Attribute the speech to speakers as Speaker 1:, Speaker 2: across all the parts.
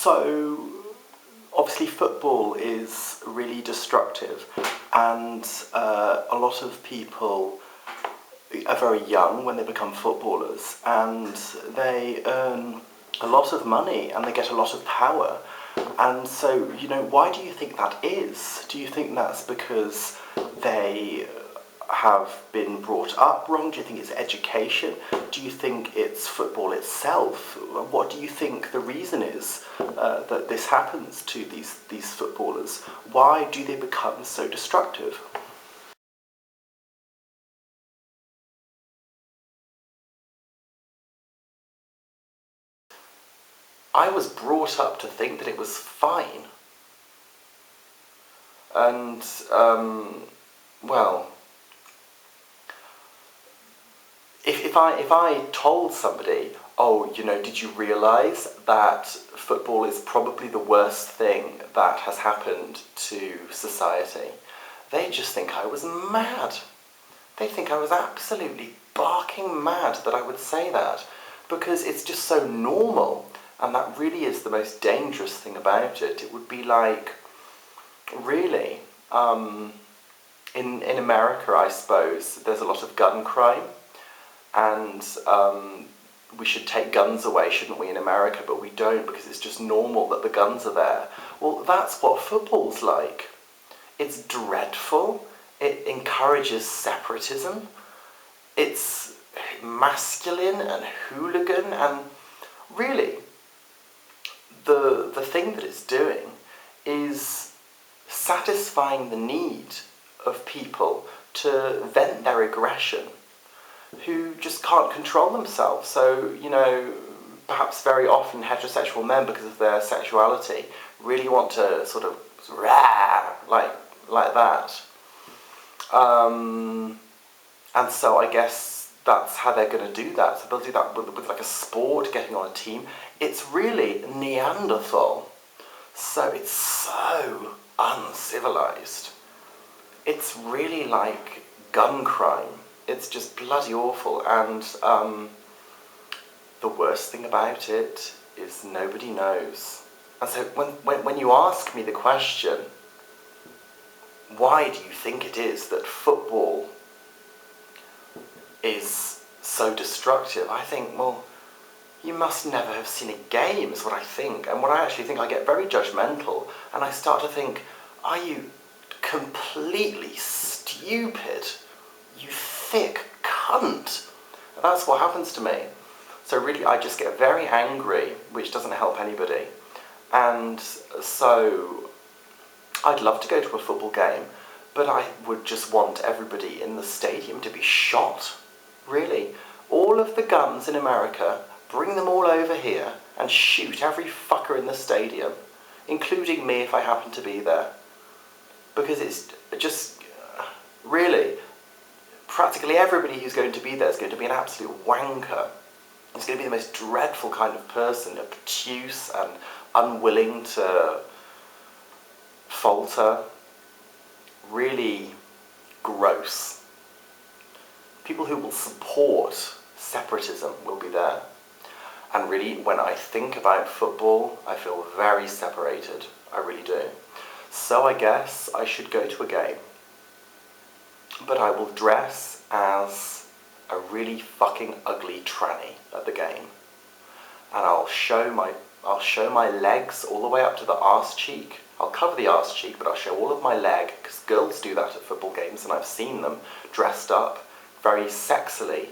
Speaker 1: So, obviously football is really destructive, and a lot of people are very young when they become footballers, and they earn a lot of money and they get a lot of power. And so, why do you think that is? Do you think that's because they have been brought up wrong? Do you think it's education? Do you think it's football itself? What do you think the reason is that this happens to these footballers? Why do they become so destructive? I was brought up to think that it was fine. And, well, if I told somebody, oh, did you realise that football is probably the worst thing that has happened to society, they just think I was mad. They think I was absolutely barking mad that I would say that, because it's just so normal, and that really is the most dangerous thing about it. It would be like, really, in America, I suppose, there's a lot of gun crime, and we should take guns away, shouldn't we, in America, but we don't, because it's just normal that the guns are there. Well, that's what football's like. It's dreadful. It encourages separatism. It's masculine and hooligan, and really, the thing that it's doing is satisfying the need of people to vent their aggression who just can't control themselves. So, perhaps very often heterosexual men, because of their sexuality, really want to sort of rah, like that. And so I guess that's how they're going to do that. So they'll do that with like a sport, getting on a team. It's really Neanderthal. So it's so uncivilized. It's really like gun crime. It's just bloody awful, and the worst thing about it is nobody knows. And so when you ask me the question, why do you think it is that football is so destructive, I think, well, you must never have seen a game, is what I think. And what I actually think, I get very judgmental, and I start to think, are you completely stupid? You thick cunt. And that's what happens to me. So really, I just get very angry, which doesn't help anybody. And so I'd love to go to a football game, but I would just want everybody in the stadium to be shot. Really. All of the guns in America, bring them all over here and shoot every fucker in the stadium, including me if I happen to be there. Because it's just, really, practically everybody who's going to be there is going to be an absolute wanker. It's going to be the most dreadful kind of person, obtuse and unwilling to falter. Really gross. People who will support separatism will be there. And really, when I think about football, I feel very separated. I really do. So I guess I should go to a game. But I will dress as a really fucking ugly tranny at the game. And I'll show my legs all the way up to the arse cheek. I'll cover the arse cheek, but I'll show all of my leg, because girls do that at football games, and I've seen them dressed up very sexily,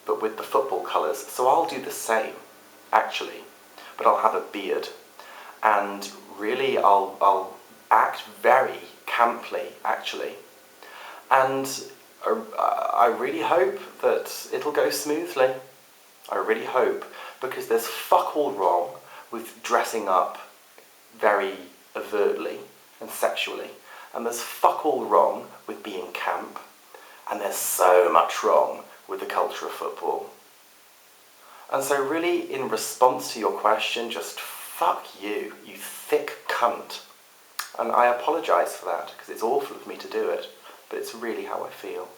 Speaker 1: but with the football colours. So I'll do the same, actually, but I'll have a beard. And really, I'll act very camply, actually. And I really hope that it'll go smoothly. I really hope, because there's fuck all wrong with dressing up very overtly and sexually, and there's fuck all wrong with being camp, and there's so much wrong with the culture of football. And so really, in response to your question, just fuck you, you thick cunt. And I apologise for that, because it's awful of me to do it, but it's really how I feel.